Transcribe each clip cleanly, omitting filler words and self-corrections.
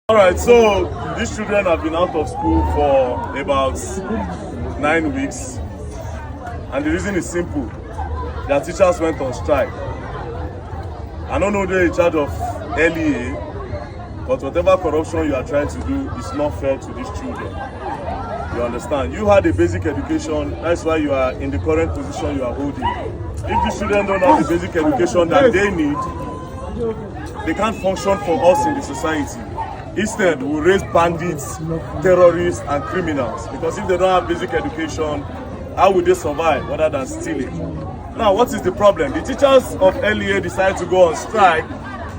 Alright, so these children have been out of school for about 9 weeks, and the reason is simple. Their teachers went on strike. I don't know they're in charge of LEA, but whatever corruption you are trying to do is not fair to these children. You understand? You had a basic education, that's why you are in the current position you are holding. If these children don't have the basic education that they need, they can't function for us in the society. Instead, we raise bandits, terrorists, and criminals. Because if they don't have basic education, how will they survive other than stealing? Now, what is the problem? The teachers of LEA decided to go on strike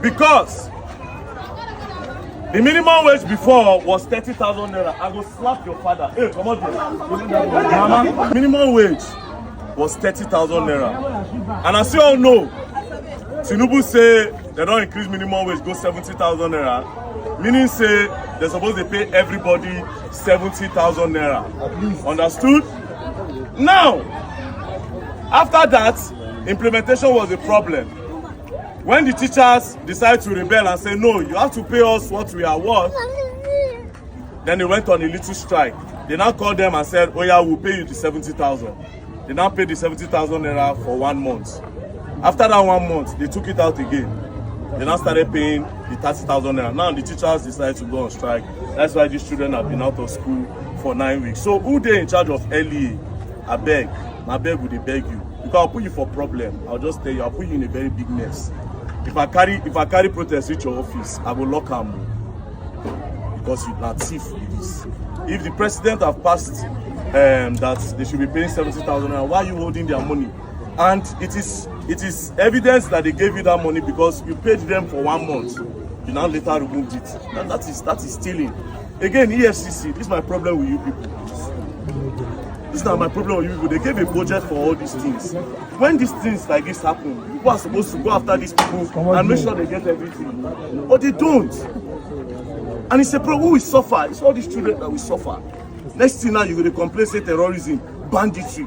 because the minimum wage before was 30,000 naira. I go slap your father. Hey, come on here. Mama, minimum wage was 30,000 naira. And as you all know, Tinubu say they don't increase minimum wage, go 70,000 naira. Meaning say they're supposed to pay everybody 70,000 naira. Understood? Now, after that, implementation was a problem. When the teachers decided to rebel and say, no, you have to pay us what we are worth, then they went on a little strike. They now called them and said, oh yeah, we'll pay you the 70,000. They now paid the 70,000 naira for 1 month. After that 1 month, they took it out again. They now started paying the 30,000 naira. Now the teachers decided to go on strike. That's why these children have been out of school for 9 weeks. So who they in charge of LEA? I beg would they beg you? Because I'll put you for problem. I'll just tell you, I'll put you in a very big mess. If I carry protest reach your office, I will lock them. Because you are thief with this. If the president have passed that they should be paying 70,000 naira, why are you holding their money? And it is evidence that they gave you that money because you paid them for 1 month. You now later removed it. That is stealing. Again, EFCC, this is my problem with you people. This is not my problem with you people. They gave a budget for all these things. When these things like this happen, people are supposed to go after these people and make sure they get everything. But they don't. And it's a problem. Who will suffer? It's all these children that will suffer. Next thing now, you're going to complain, say terrorism, banditry.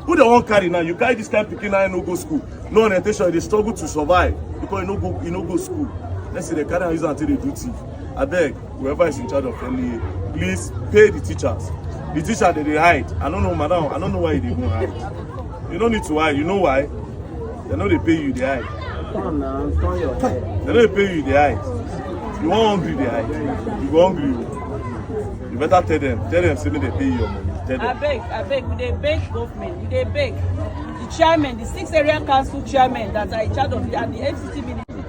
Who they won't carry now? You carry this kind of picking now, no go school. No orientation, they struggle to survive because you no go school. Let's say they carry on until they do thief. I beg, whoever is in charge of LEA, please pay the teachers. The teacher they hide. I don't know, madam. I don't know why they go hide. You don't need to hide. You know why? They know they pay you, they hide. They know they pay you, they hide. You want hungry, they hide. You go hungry, you better tell them. Tell them, say they pay you your money. I beg, they beg government, they beg. The chairman, the 6 area council chairman that are in charge of the FCC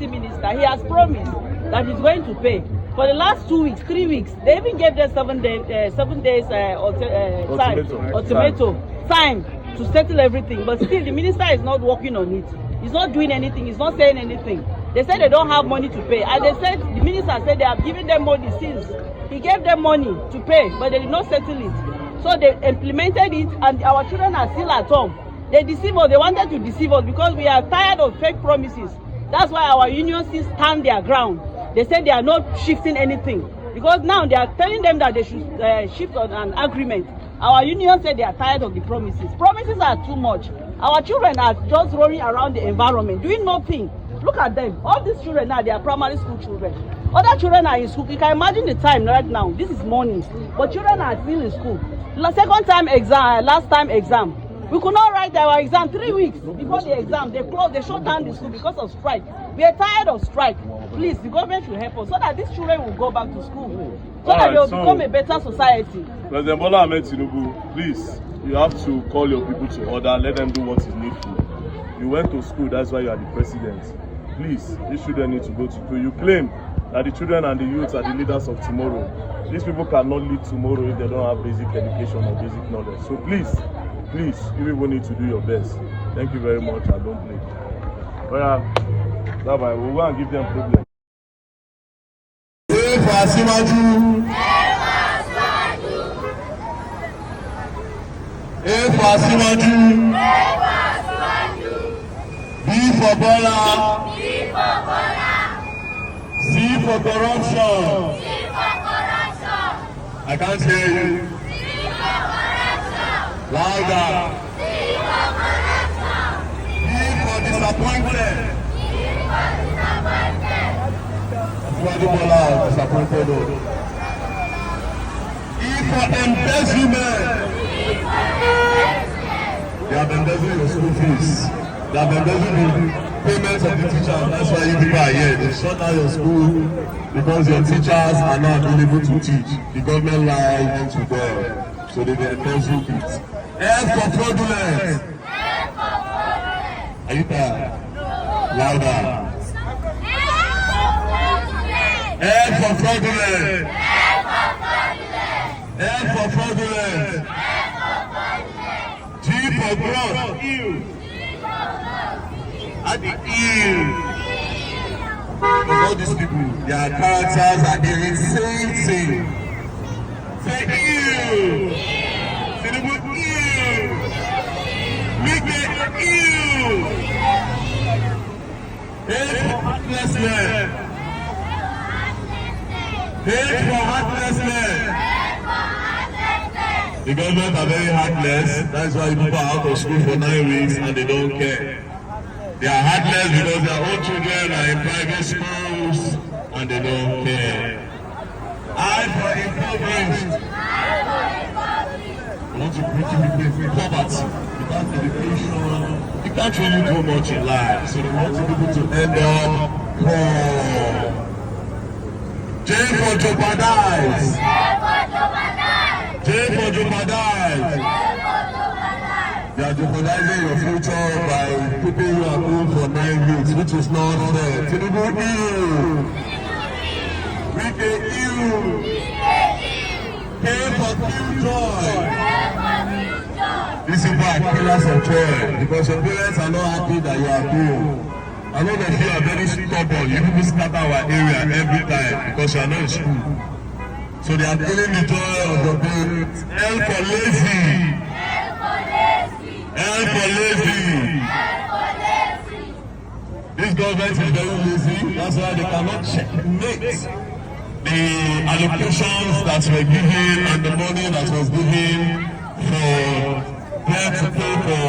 minister, he has promised that he's going to pay. For the last 2 weeks, 3 weeks, they even gave them 7 days time to settle everything. But still, the minister is not working on it. He's not doing anything. He's not saying anything. They said they don't have money to pay. And they said, the minister said they have given them money since. He gave them money to pay, but they did not settle it. So they implemented it, and our children are still at home. They deceive us. They wanted to deceive us because we are tired of fake promises. That's why our union still stand their ground. They said they are not shifting anything because now they are telling them that they should shift on an agreement. Our union said they are tired of the promises. Promises are too much. Our children are just rolling around the environment, doing nothing. Look at them. All these children now, they are primary school children. Other children are in school. You can imagine the time right now. This is morning, but children are still in school. Last time exam. We could not write our exam 3 weeks before the exam. They closed, they shut down the school because of strike. We are tired of strike. Please, the government should help us so that these children will go back to school. So that they will become a better society. President Bola Ahmed Tinubu, please, you have to call your people to order, let them do what is needful. You went to school, that's why you are the president. Please, these children need to go to school. You claim that the children and the youth are the leaders of tomorrow. These people cannot lead tomorrow if they don't have basic education or basic knowledge. So please, you people need to do your best. Thank you very much, and don't play. Well, bye-bye. We'll go and give them problem. A for Asimaju. A for Asimaju. B for Bola. C for corruption. I can't hear you. Louder. D for disappointed. Bola disappointed. E for embezzlement. They have embezzled your school fees. They have embezzled the payments of the teachers. That's why you people are here. They shut down your school because your teachers are not able to teach. The government lied to them. So they embezzled it. F for fraudulent. Are you tired? Louder. F for fraudulent. F for fraudulent. G for growth. Ew. At the ew. All these people, their characters are the insane thing. Say ew. Say the word ew. Make it ew. H for heartlessness. H for heartlessness. The government are very heartless. That's why people are out of school for 9 weeks and they don't care. They are heartless because their own children are in private schools and they don't care. I for impoverished. You want to bring people poverty without education. You can't really do much in life. So they want people to end up poor. J for jeopardize. J for jeopardize. They are jeopardizing your future by keeping you at home for 9 weeks, which is not fair. Tinubu ill. Wike ill. K for killjoy. These people are killers of joy because your parents are not happy that you are home. I know that you are very stubborn. You people scatter our area every time because you are not in school. So they are killing the joy of your parents. L for lazy. L for lazy. This government is very lazy. That's why they cannot checkmate the allocations that were given and the money that was given for them to pay for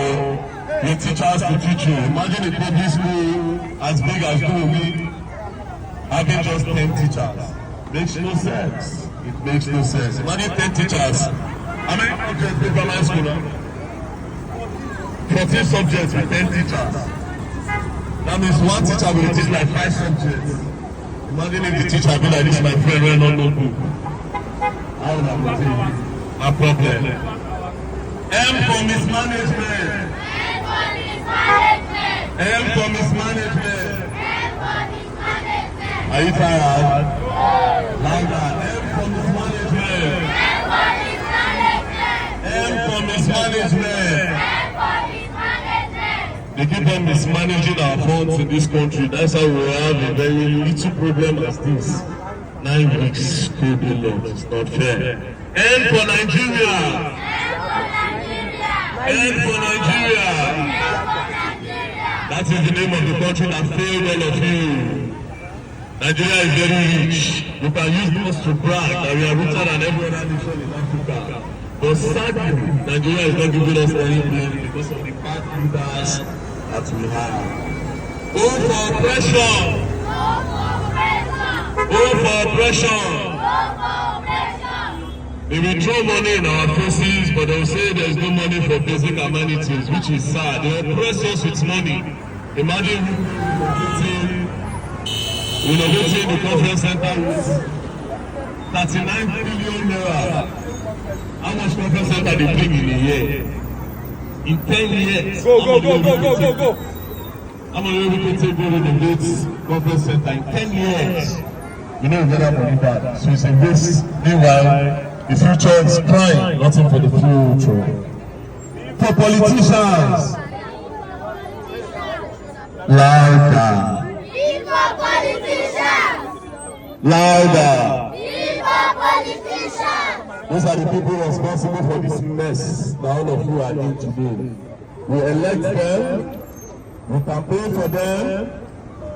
your teachers to teach you. Imagine a public school as big as Domi having just 10 teachers. Makes no sense. It makes no sense. Imagine 10 teachers. How many subjects in primary school now? 14 subjects with 10 teachers. That means one teacher will teach like 5 subjects. Imagine if the teacher be like this, my friend, we're not notebook. How would that be? No problem. M for mismanagement. M for mismanagement. Are you tired? Louder. M for mismanagement. M for mismanagement. They keep on mismanaging our funds in this country. That's how we have a very little problem as this. 9 weeks school below. It's not fair. N for Nigeria. N for Nigeria. That is the name of the country that failed all of you. Nigeria is very rich. You can use this to brag that we are richer than every other nation in Africa. But sadly, Nigeria is not giving us anything because of the bad leaders that we have. O for oppression. O for oppression. They will throw money in our faces, but they will say there is no money for basic amenities, which is sad. They oppress us with money. Imagine renovating the conference center with 39 billion naira. How much conference center they bring in a year? In 10 years. Go. How many people can take over the Gates conference center in 10 years? You know, get up on the back. So it's a waste. Meanwhile, the future is crying, nothing for the future. For politicians, louder. For politicians, Louder. for politicians. Those are the people responsible for this mess that all of you are in today. We elect them, we campaign for them,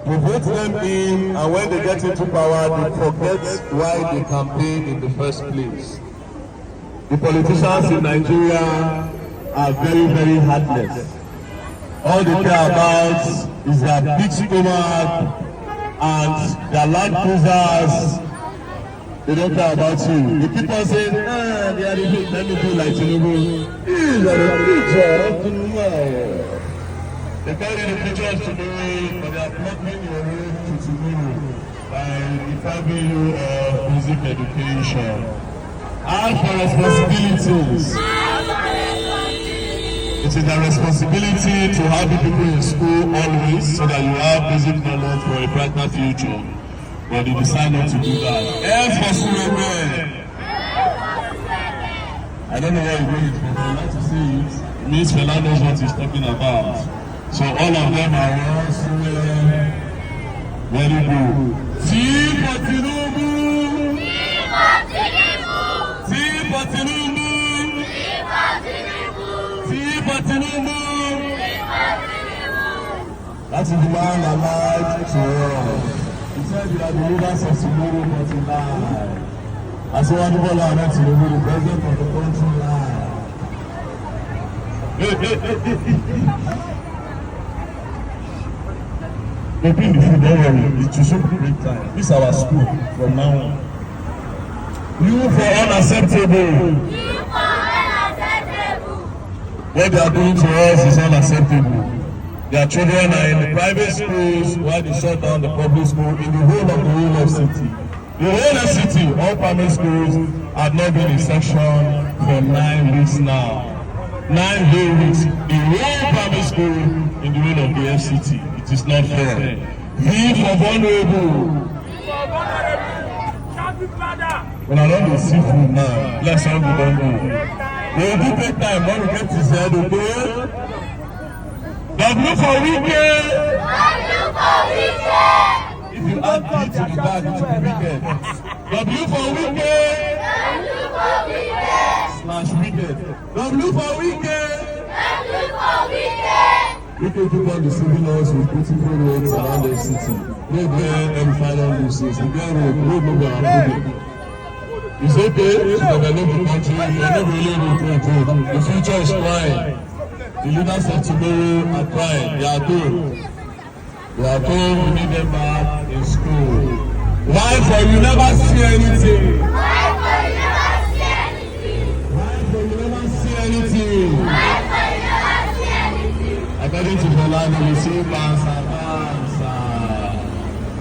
we vote them in, and when they get into power, they forget why they campaigned in the first place. The politicians in Nigeria are very, very heartless. All they care about is their big stomach and their land cruisers, they don't care about you. They keep on saying, they are the big, let me do like Tinubu. These are the pictures tomorrow. They carry the pictures today, but they are blocking your way to tomorrow by depriving you of basic education. As for responsibilities, it is a responsibility to have the people in school always so that you have basic knowledge for a brighter future. But they decide not to do that. F for Suleman. I don't know what it means, but I like to say it. It means Fela knows what he's talking about. So all of them are well Suleman. Very good. T for Tinubu. T for Tinubu. That is the man alive to us. He said we are the leaders of tomorrow, but he lied. I said, what people are not Tinubu, the president of the country lied. Open the food, don't worry. It will soon be break time. This is our school from now on. You for unacceptable. What they are doing to us is unacceptable. Their children are in the private schools while they shut down the public school in the whole of the whole FCT. The whole FCT, all primary schools, have not been in session for 9 weeks now. 9 whole weeks. The whole primary school in the whole of the FCT. It is not fair. V for vulnerable. When I don't see food now, let's all be done now. We will do take time when we get to the head, okay? W for weekend. W for weekend. If you add P to the bag, it will be weekend. W for weekend. W for weekend. / weekend. W for weekend. W for weekend. We can put on the civil laws with beautiful roads around the city. Make there and final uses. We get road no go approve. It's okay to develop the country, but not really improve. The future is crying. The leaders of tomorrow are crying. They are told. They are told we need them back in school. Why for you never see anything? Why for you never see anything? Why for you never see anything? Why for you never see anything? According to the line, we see Bansa.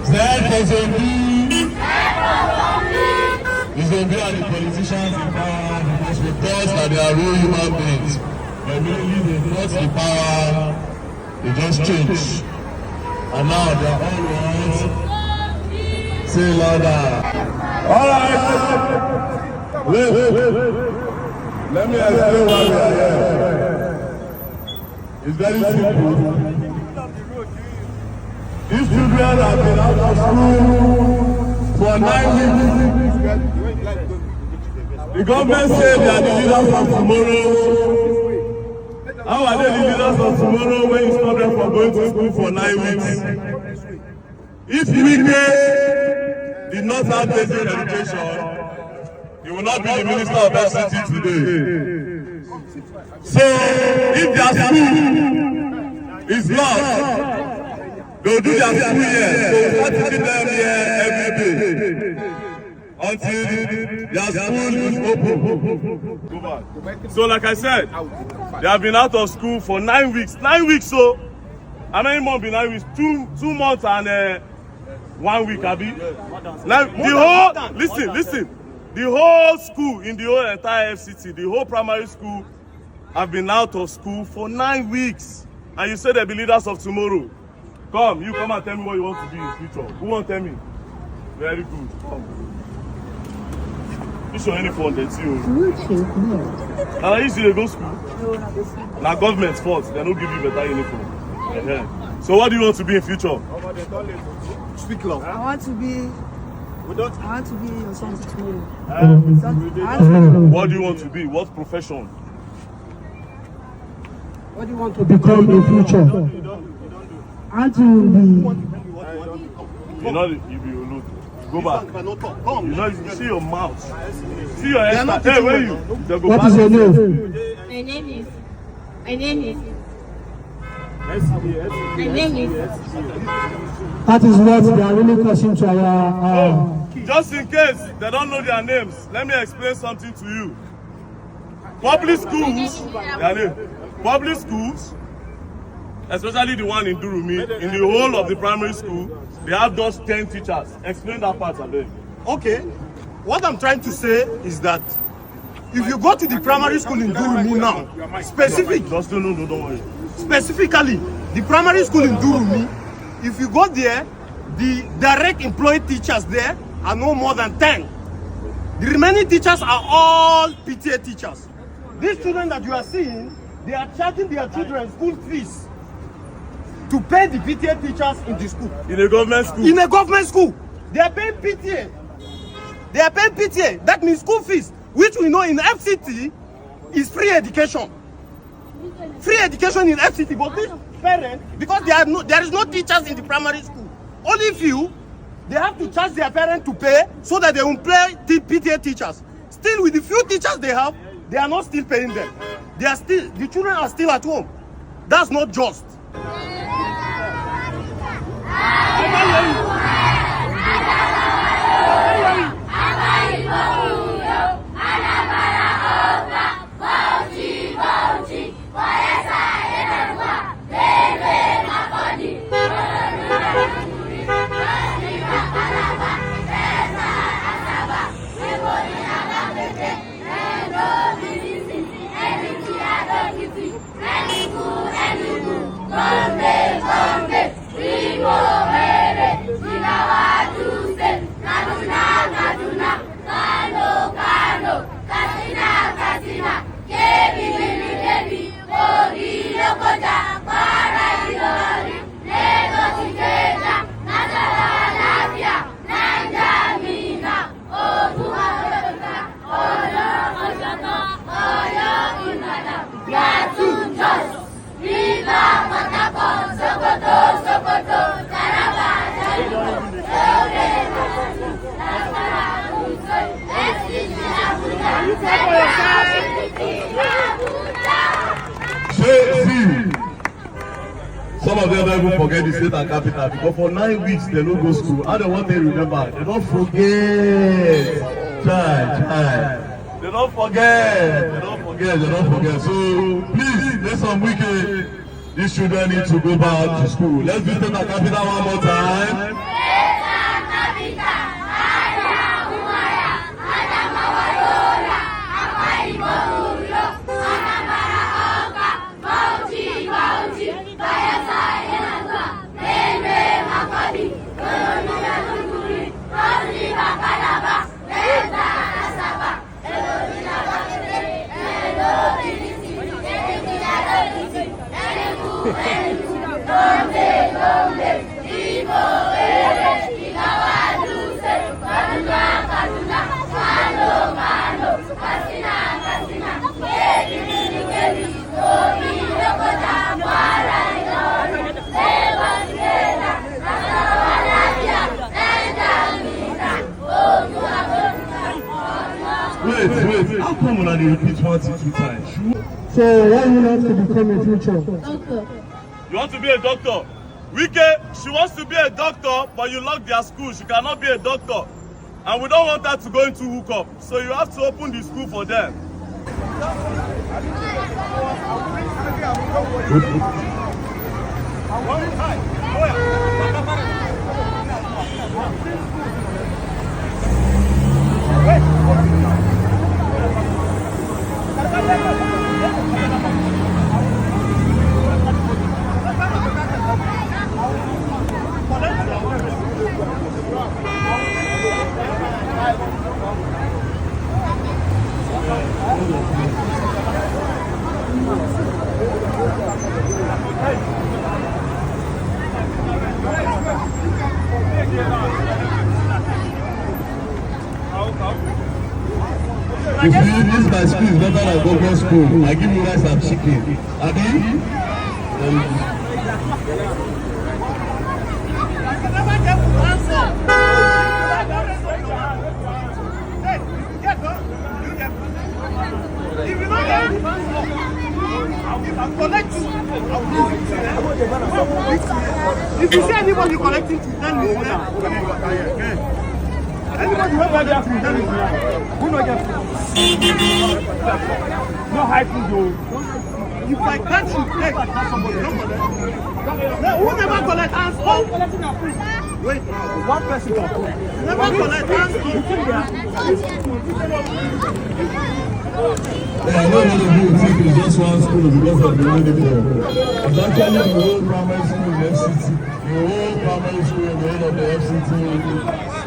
Z for Zombie. The Zombie are the politicians in power because we thought that they are real human beings. But really, they got the power, they just changed. And now they are all what? Say louder. Alright. Wait. Let me explain why we are here. It's very simple. These children have been out of school for 9 weeks. The government said they are the leaders of tomorrow. How are they the leaders of tomorrow when you stop them from going to school for 9 weeks? If Wike did not have basic education, he will not be the minister of FCT today. So, if their school is lost, they will do their school here. So we start teaching them here every day until their school is open. So like I said, they have been out of school for 9 weeks. 9 weeks, so how many months been 9 weeks? 2 months and 1 week, Abi. Now the whole listen. The whole school in the whole entire FCT, the whole primary school, have been out of school for 9 weeks. And you say they'll be leaders of tomorrow. Come and tell me what you want to be in future. Who won't tell me? Very good. Come. This your uniform, that's you. And I used to go school. Now government's fault. They don't give you better uniform. So what do you want to be in future? Speak loud. I want to be your son tomorrow. What do you want to be? What profession? What do you want to become in future? I want to be. You be Olu. Go back. You see your mouth. See your head. Hey, where are you? What is your name? My name is. That is what they are really causing to our. Just in case they don't know their names, let me explain something to you. Public schools, their name, public schools, especially the one in Durumi, in the whole of the primary school, they have just 10 teachers. Explain that part of it. Okay, what I'm trying to say is that if you go to the primary school in Durumi now, don't worry. Specifically, the primary school in Durumi, if you go there, the direct employed teachers there are no more than 10. The remaining teachers are all PTA teachers. These children that you are seeing, they are charging their children school fees to pay the PTA teachers in the school. In a government school? In a government school. They are paying PTA. They are paying PTA. That means school fees, which we know in FCT is free education. Free education in FCT, but these parents, because there is no teachers in the primary school, only few, they have to charge their parents to pay so that they will pay the PTA teachers. Still, with the few teachers they have, they are not still paying them. The children are still at home. That's not just. Some of them don't even forget the state and capital because for 9 weeks they don't go school. How they want to remember? They don't forget. Child. They don't forget. So please, next weekend, these children need to go back to school. Let's do state and capital one more time. Wait, how come when I repeat 1 to 2 times? So why you want to become a future? Doctor. You want to be a doctor? Wike, she wants to be a doctor, but you lock their school. She cannot be a doctor. And we don't want her to go into hookup. So you have to open the school for them. If you use my school, it's better than government school. I give you rice and chicken. Abi? If you don't get, I'll collect you. anything to tell me? Anybody who ever get to tell me? Who not get food? No high food, though. If I catch you, hey, somebody, don't collect. Who never collect hands? Wait, one person can collect. Never collect hands. Yeah, I know what they do think it's just one school because of the way they do it. It's actually the whole primary school in the FCT. The whole primary school in the whole of the FCT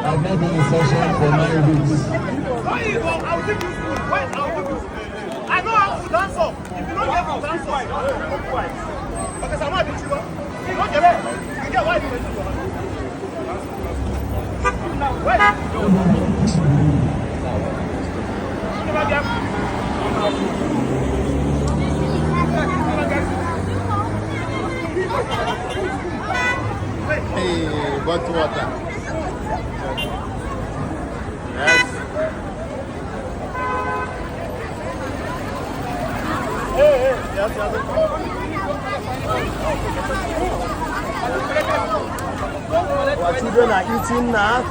have not been in session for 9 weeks. Why you go? I'll give you food. Wait, I'll give you food. I know how to dance up. If you don't get to dance up, okay, so I'm not beat you up. You don't get it. You get why you wait. Wait. Hey, bottle water. Yes. Hey, yes. Our children are eating now.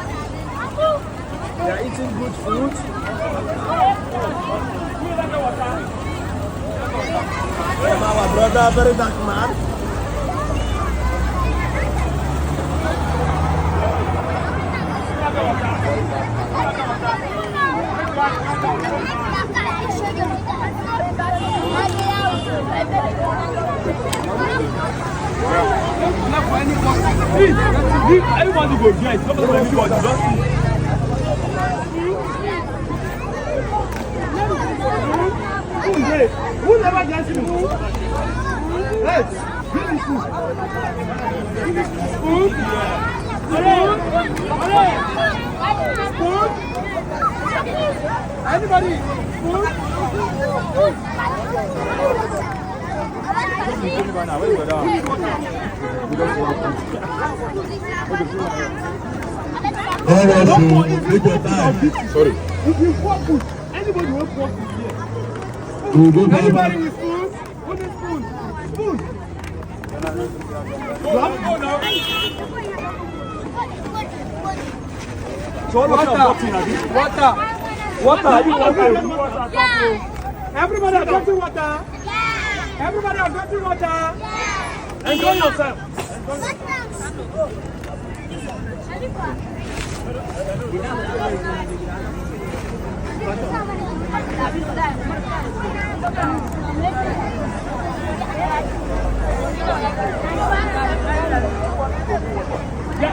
They are eating good food. From our brother, very dark man. Everybody go get. Nobody go just who never gets you? Hey, give me food. Food? Food? Anybody? Food? Take your time. Sorry. If you want food, anybody will want food here. We'll go back. Anybody with food? Who needs food? Food. So water. Everybody are drinking water. Everybody are drinking water. Enjoy yourself. Yeah,